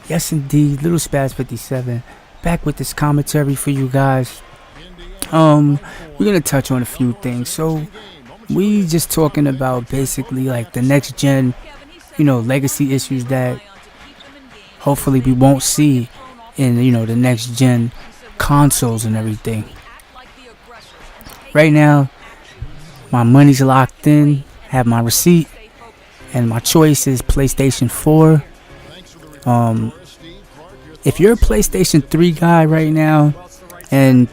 Yes, indeed, Little Spaz 57, back with this commentary for you guys. We're gonna touch on a few things. So we just talking about basically like the next gen, legacy issues that hopefully we won't see in the next gen consoles and everything. Right now, my money's locked in, have my receipt, and my choice is PlayStation 4. Um, if you're a PlayStation 3 guy right now, and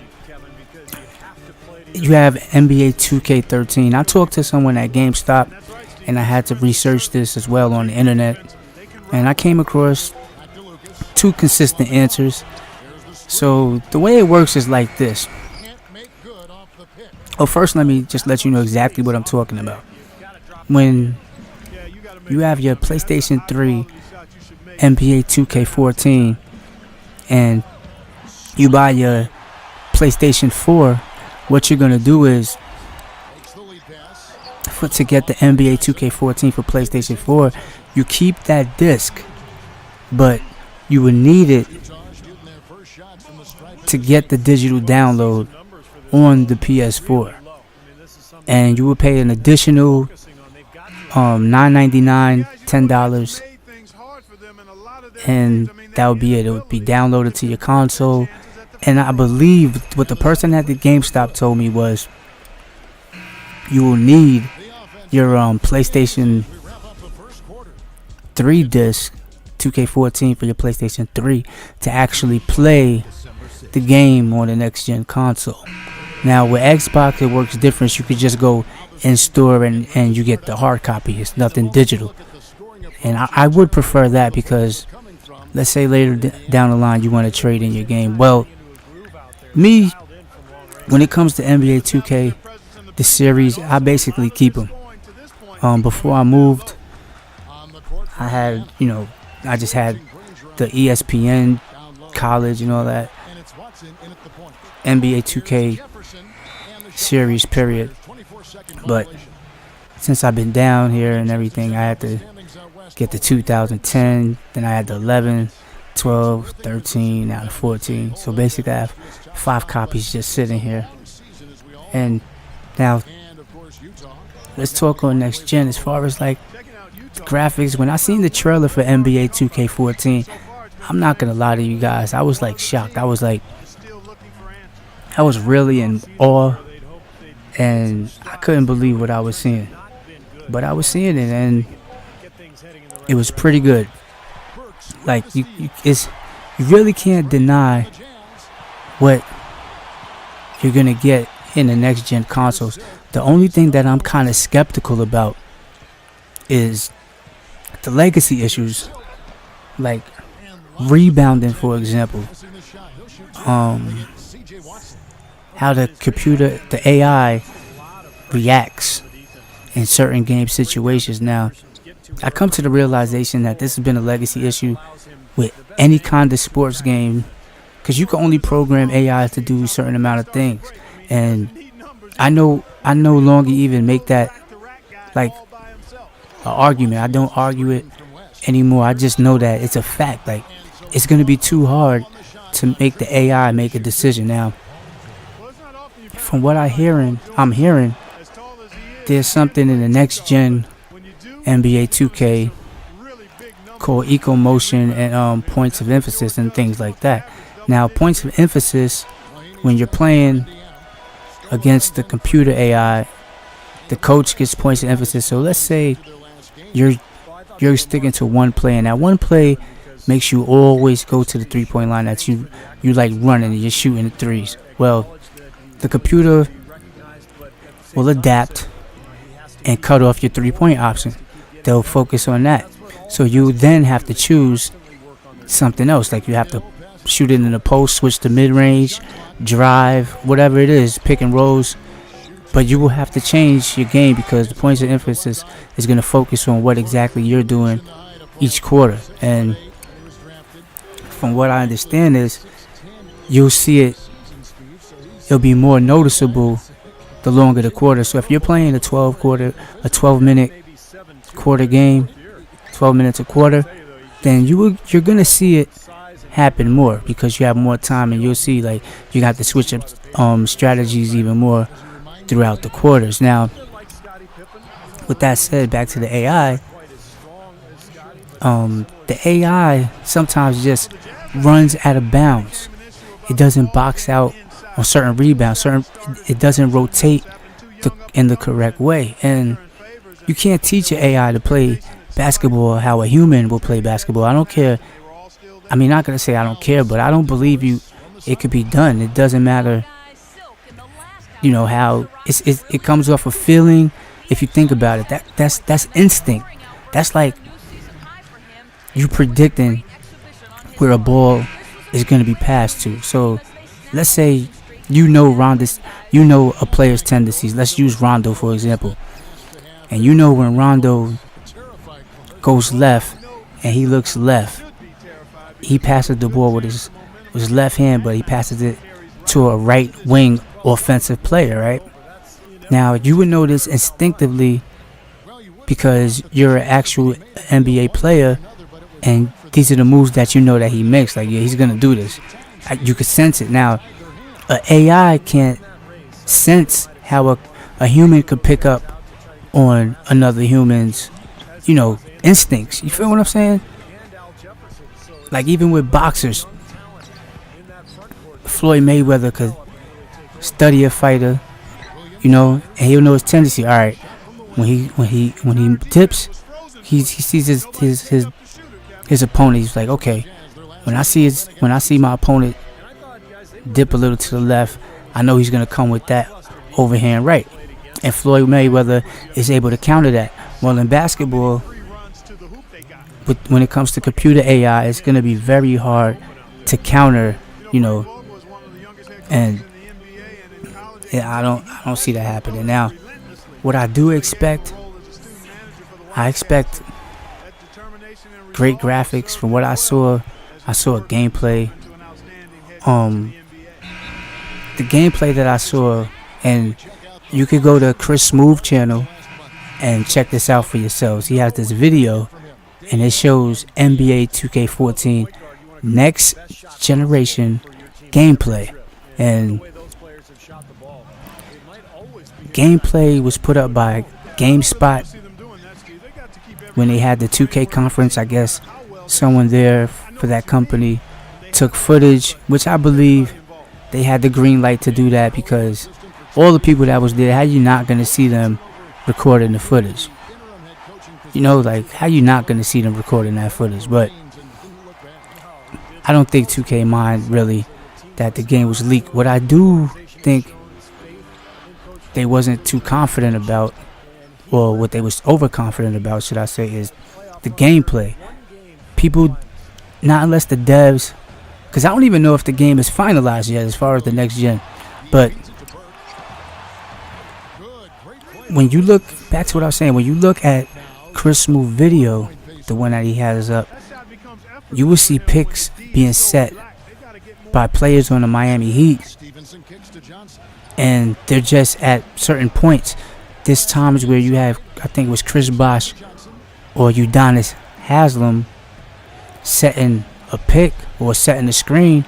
you have NBA 2K13, I talked to someone at GameStop, and I had to research this as well on the internet, and I came across two consistent answers. So the way it works is like this. Oh, first let me just let you know exactly what I'm talking about. When you have your PlayStation 3 NBA 2K14 and you buy your PlayStation 4, what you're gonna do is to get the NBA 2K14 for PlayStation 4, you keep that disc, but you would need it to get the digital download on the PS4, and you would pay an additional $9.99, $10, and that would be it. It would be downloaded to your console. And I believe what the person at the GameStop told me was you will need your PlayStation 3 disc, 2K14 for your PlayStation 3, to actually play the game on the next gen console. Now with Xbox it works different. You could just go in store and you get the hard copy. It's nothing digital. And I would prefer that, because let's say later down the line you want to trade in your game. Well, me, when it comes to NBA 2K, the series, I basically keep them. Before I moved, I had, I just had the ESPN college and all that. NBA 2K series, period. But since I've been down here and everything, I had to get the 2010, then I had the 11, 12, 13, now the 14. So basically I have 5 copies just sitting here. And now let's talk on next gen. As far as like the graphics, when I seen the trailer for NBA 2K14, I'm not gonna lie to you guys, I was like shocked. I was really in awe, and I couldn't believe what I was seeing. But I was seeing it, and it was pretty good. Like you really can't deny what you're gonna get in the next gen consoles. The only thing that I'm kind of skeptical about is the legacy issues, like rebounding, for example. How the computer, the AI reacts in certain game situations. Now, I come to the realization that this has been a legacy issue with any kind of sports game, because you can only program AI to do a certain amount of things. And I no longer even make that like an argument. I don't argue it anymore. I just know that it's a fact. Like, it's going to be too hard to make the AI make a decision. Now, from what I'm hearing there's something in the next gen NBA 2K called eco motion and points of emphasis and things like that. Now, points of emphasis, when you're playing against the computer AI, the coach gets points of emphasis. So let's say you're sticking to one play, and that one play makes you always go to the 3-point line. That you like running and you're shooting the threes. Well, the computer will adapt and cut off your 3-point option. They'll focus on that. So you then have to choose something else. Like, you have to shoot it in the post, switch to mid-range, drive, whatever it is, pick and rolls. But you will have to change your game, because the points of emphasis is going to focus on what exactly you're doing each quarter. And from what I understand is, you'll see it'll be more noticeable the longer the quarter. So if you're playing a 12 minute quarter game, 12 minutes a quarter, then you're gonna see it happen more because you have more time, and you'll see like you got to switch up strategies even more throughout the quarters. Now, with that said, back to the AI. The AI sometimes just runs out of bounds. It doesn't box out on certain rebounds. It doesn't rotate in the correct way, and you can't teach an AI to play basketball how a human will play basketball. I don't care. I mean, not gonna say I don't care, but I don't believe you. It could be done. It doesn't matter. You know how it comes off a feeling. If you think about it, that's instinct. That's like you predicting where a ball is going to be passed to. So let's say you know a player's tendencies. Let's use Rondo for example. And you know when Rondo goes left and he looks left, he passes the ball with his left hand, but he passes it to a right wing offensive player, right? Now you would know this instinctively because you're an actual NBA player, and these are the moves that you know that he makes. Like, yeah, he's gonna do this. You could sense it. Now, an AI can't sense how a human could pick up on another human's, instincts. You feel what I'm saying? Like even with boxers, Floyd Mayweather could study a fighter, and he'll know his tendency. All right, when he tips, he sees his opponent. He's like, okay, when I see my opponent dip a little to the left, I know he's gonna come with that overhand right. And Floyd Mayweather is able to counter that. Well, in basketball, when it comes to computer AI, it's gonna be very hard to counter, and I don't see that happening. Now, what I do expect, I expect great graphics. From what I saw a gameplay. The gameplay that I saw, and you could go to Chris Smooth channel and check this out for yourselves. He has this video, and it shows NBA 2K14 next generation gameplay, and gameplay was put up by GameSpot when they had the 2K conference. I guess someone there for that company took footage, which I believe they had the green light to do that, because all the people that was there, how you not going to see them recording the footage? Like, how you not going to see them recording that footage? But I don't think 2K mind really that the game was leaked. What I do think they wasn't too confident about, or what they was overconfident about, should I say, is the gameplay. People, not unless the devs, because I don't even know if the game is finalized yet as far as the next gen, but when you look back to what I was saying, when you look at Chris Smooth video, the one that he has up, you will see picks being set by players on the Miami Heat, and they're just at certain points. There's times where you have, I think it was Chris Bosh or Udonis Haslam setting a pick or setting the screen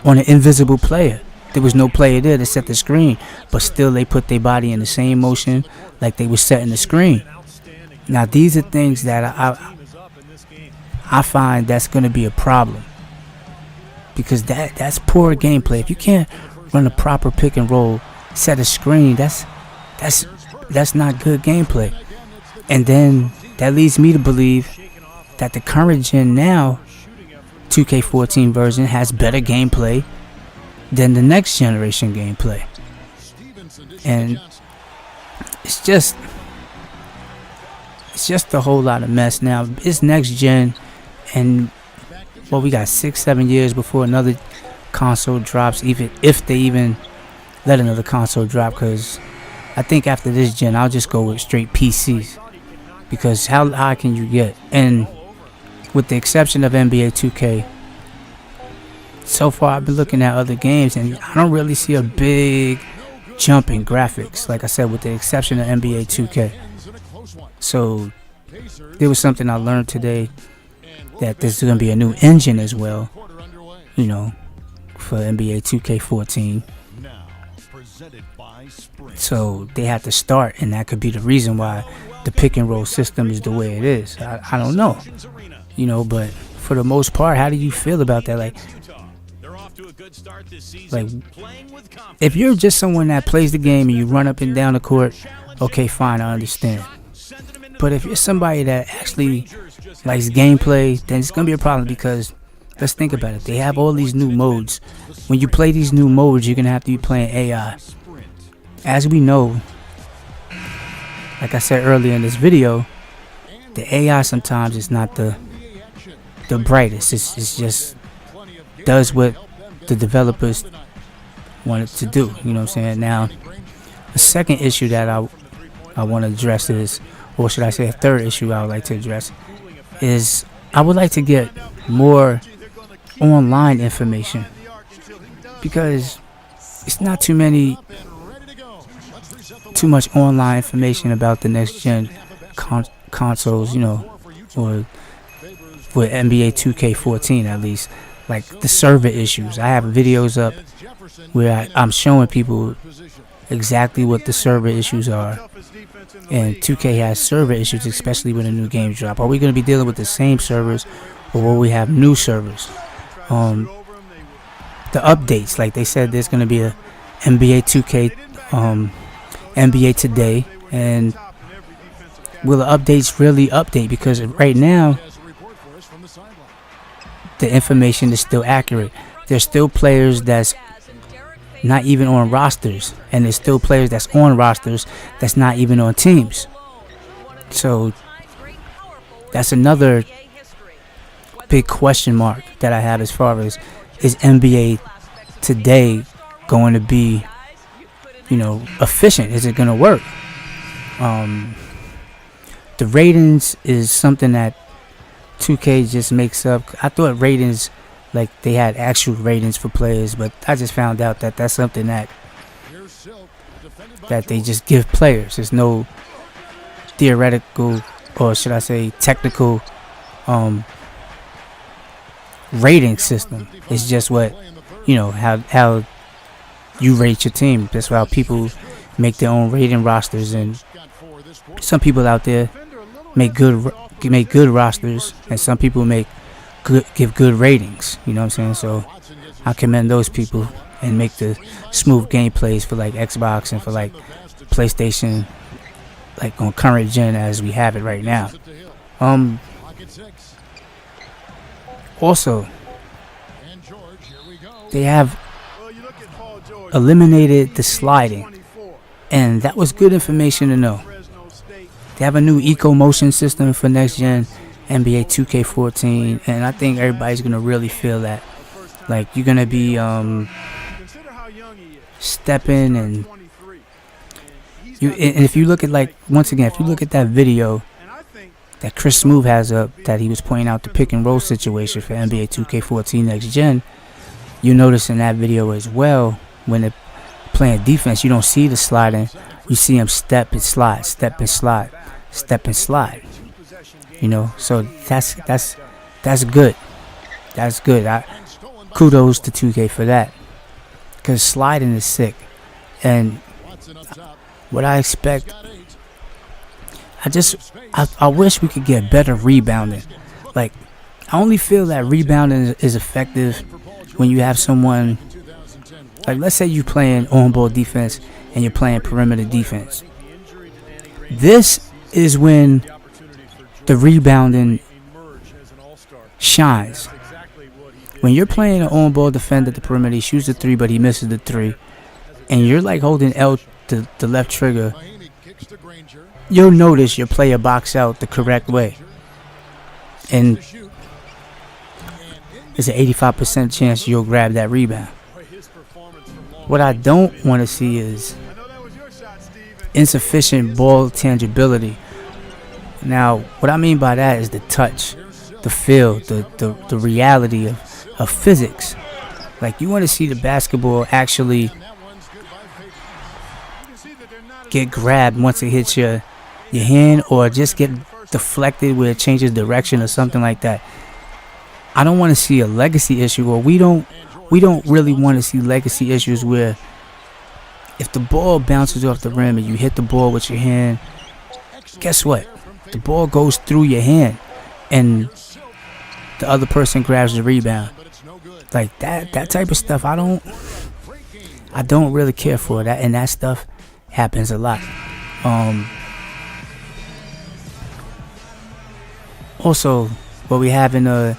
on an invisible player. There was no player there to set the screen, but still they put their body in the same motion like they were setting the screen. Now these are things that I find that's going to be a problem, because that's poor gameplay. If you can't run a proper pick and roll, set a screen, that's not good gameplay. And then that leads me to believe that the current gen now, 2K14 version, has better gameplay than the next generation gameplay. And it's just a whole lot of mess now. It's next gen, and we got 6-7 years before another console drops, even if they even let another console drop, because I think after this gen I'll just go with straight PCs, because how high can you get? And with the exception of NBA 2K, so far I've been looking at other games and I don't really see a big jump in graphics, like I said, with the exception of NBA 2K. So there was something I learned today that there's going to be a new engine as well, you know, for NBA 2K14. So they have to start, and that could be the reason why the pick and roll system is the way it is. I don't know, you know, but for the most part, how do you feel about that? Like if you're just someone that plays the game and you run up and down the court, okay, fine, I understand. But if you're somebody that actually likes gameplay, then it's gonna be a problem, because let's think about it. They have all these new modes. When you play these new modes, you're gonna have to be playing AI. As we know, like I said earlier in this video, the AI sometimes is not the brightest. It's just does what the developers want it to do. You know what I'm saying? Now, the second issue that I want to address is, or should I say a third issue I would like to address, is I would like to get more online information, because it's not too much online information about the next gen consoles, you know, or with NBA 2K14 at least. Like the server issues, I have videos up where I'm showing people exactly what the server issues are, and 2K has server issues, especially when a new game drop. Are we going to be dealing with the same servers, or will we have new servers? The updates, like they said, there's going to be a NBA 2K NBA Today, and will the updates really update? Because right now the information is still accurate. There's still players that's not even on rosters, and there's still players that's on rosters that's not even on teams. So that's another big question mark that I have, as far as, is NBA Today going to be, you know, efficient? Is it going to work? The ratings is something that 2K just makes up. I thought ratings, like they had actual ratings for players, but I just found out that that's something that they just give players. There's no theoretical, or should I say technical, rating system. It's just what, you know, how you rate your team. That's why people make their own rating rosters, and some people out there make good rosters, and some people give good ratings. You know what I'm saying? So I commend those people, and make the smooth gameplays for like Xbox and for like PlayStation, like on current gen as we have it right now. Also, they have eliminated the sliding, and that was good information to know. They have a new eco motion system for next gen NBA 2K14, and I think everybody's gonna really feel that. Like, you're gonna be stepping, and if you look at, like, once again, if you look at that video that Chris Smoove has up, that he was pointing out the pick and roll situation for NBA 2K14 next gen, you notice in that video as well, when they're playing defense, you don't see the sliding. You see him step and slide, step and slide, step and slide. You know, so that's good. That's good. Kudos to 2K for that, because sliding is sick. And what I expect, I wish we could get better rebounding. Like, I only feel that rebounding is effective when you have someone, like, let's say you're playing on-ball defense and you're playing perimeter defense. This is when the rebounding shines. When you're playing an on-ball defender at the perimeter, he shoots the three, but he misses the three, and you're like holding the left trigger, you'll notice your player box out the correct way, and there's an 85% chance you'll grab that rebound. What I don't want to see is insufficient ball tangibility. Now, what I mean by that is the touch, the feel, the reality of physics. Like, you want to see the basketball actually get grabbed once it hits your hand, or just get deflected where it changes direction or something like that. I don't want to see a legacy issue, or we don't really want to see legacy issues where if the ball bounces off the rim and you hit the ball with your hand, guess what? The ball goes through your hand and the other person grabs the rebound. Like that type of stuff, I don't really care for that, and that stuff happens a lot. Also, what we have in the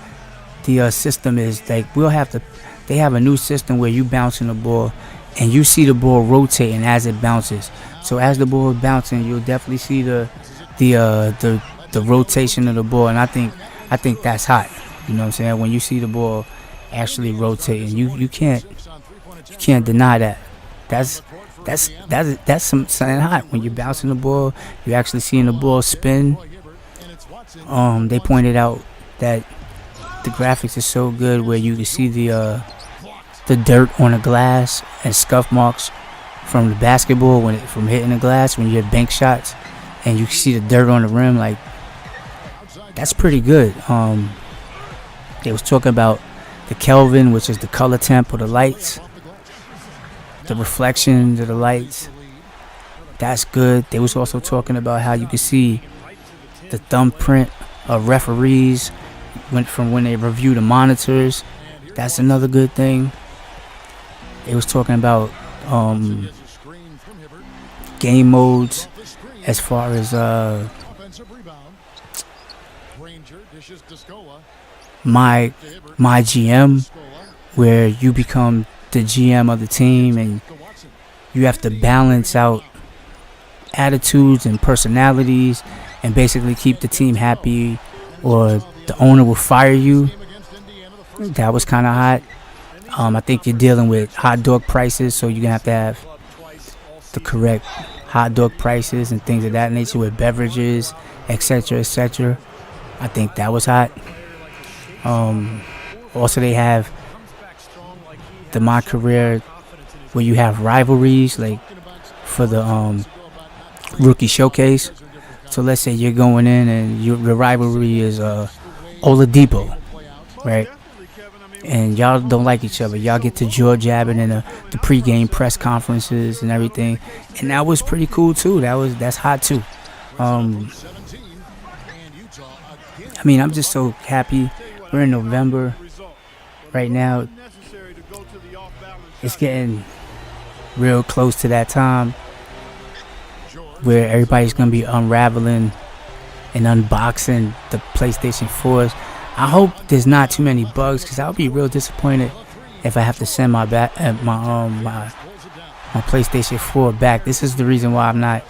system is like they have a new system where you bouncing the ball and you see the ball rotating as it bounces. So as the ball is bouncing, you'll definitely see the rotation of the ball, and I think that's hot. You know what I'm saying? When you see the ball actually rotating, you can't deny that. That's something hot. When you're bouncing the ball, you're actually seeing the ball spin. They pointed out that the graphics is so good where you can see the dirt on the glass and scuff marks from the basketball from hitting the glass when you hit bank shots, and you can see the dirt on the rim. Like, that's pretty good. They was talking about the Kelvin, which is the color temp of the lights, the reflections of the lights. That's good. They was also talking about how you can see the thumbprint of referees when they review the monitors. That's another good thing. They was talking about game modes as far as my GM, where you become the GM of the team and you have to balance out attitudes and personalities and basically keep the team happy, or the owner will fire you. That was kind of hot. I think you're dealing with hot dog prices, so you're going to have the correct hot dog prices and things of that nature with beverages, etc., etc. I think that was hot. Also, they have the My Career where you have rivalries, like for the rookie showcase. So let's say you're going in and your rivalry is Oladipo, right? And y'all don't like each other. Y'all get to jaw jabbing in the pregame press conferences and everything, and that was pretty cool too. That's hot too. I mean, I'm just so happy. We're in November right now. It's getting real close to that time where everybody's gonna be unraveling and unboxing the PlayStation 4s. I hope there's not too many bugs, because I'll be real disappointed if I have to send my PlayStation 4 back. This is the reason why I'm not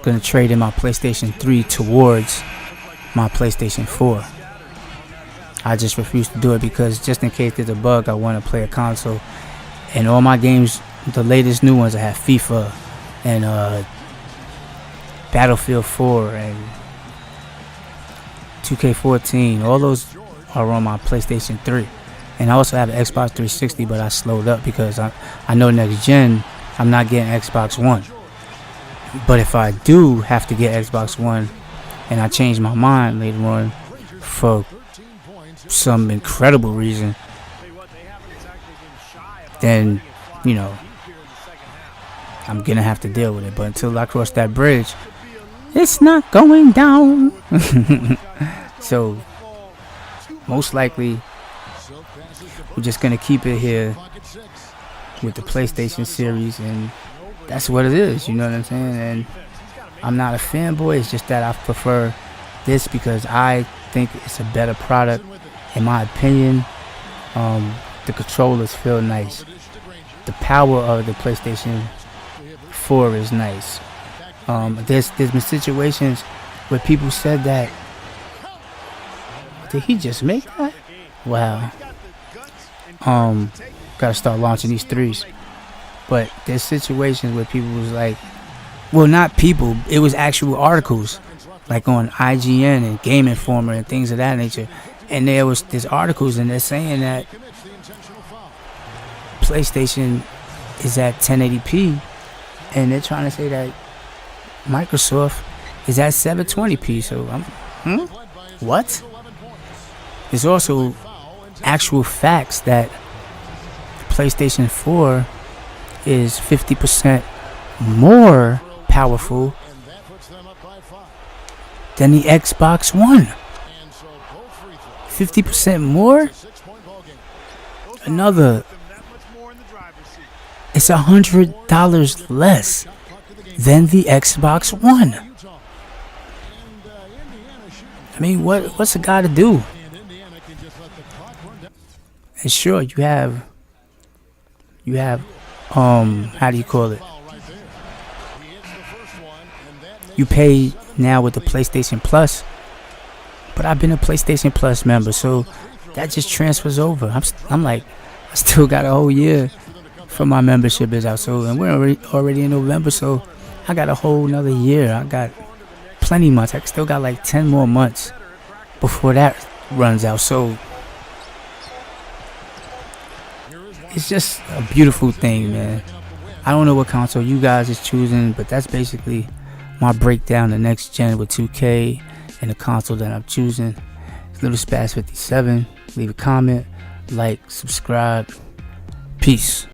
gonna trade in my PlayStation 3 towards my PlayStation 4. I just refuse to do it, because just in case there's a bug, I want to play a console. And all my games, the latest new ones, I have FIFA and Battlefield 4 and 2K14. All those are on my PlayStation 3. And I also have an Xbox 360, but I slowed up because I know next gen I'm not getting Xbox One. But if I do have to get Xbox One and I change my mind later on for some incredible reason, then, you know, I'm gonna have to deal with it. But until I cross that bridge, it's not going down. So most likely we're just gonna keep it here with the PlayStation series, and that's what it is, you know what I'm saying? And I'm not a fanboy, it's just that I prefer this because I think it's a better product in my opinion. The controllers feel nice. The power of the PlayStation 4 is nice. There's been situations where people said that, did he just make that? Wow. Gotta start launching these threes. But there's situations where people was like, well, not people, it was actual articles, like on IGN and Game Informer and things of that nature. And there's articles and they're saying that PlayStation is at 1080p, and they're trying to say that Microsoft is at 720p. So what? There's also actual facts that PlayStation 4 is 50% more powerful than the Xbox One. 50% more? Another, it's $100 less than the Xbox One. I mean, what's a guy to do? And sure, you have how do you call it? You pay now with the PlayStation Plus, but I've been a PlayStation Plus member, so that just transfers over. I'm like, I still got a whole year for my membership is out. So, and we're already in November, so I got a whole another year. I got plenty months. I still got like 10 more months before that runs out. So it's just a beautiful thing, man. I don't know what console you guys is choosing, but that's basically my breakdown the next gen with 2K and the console that I'm choosing. It's Little Spaz 57. Leave a comment, like, subscribe. Peace.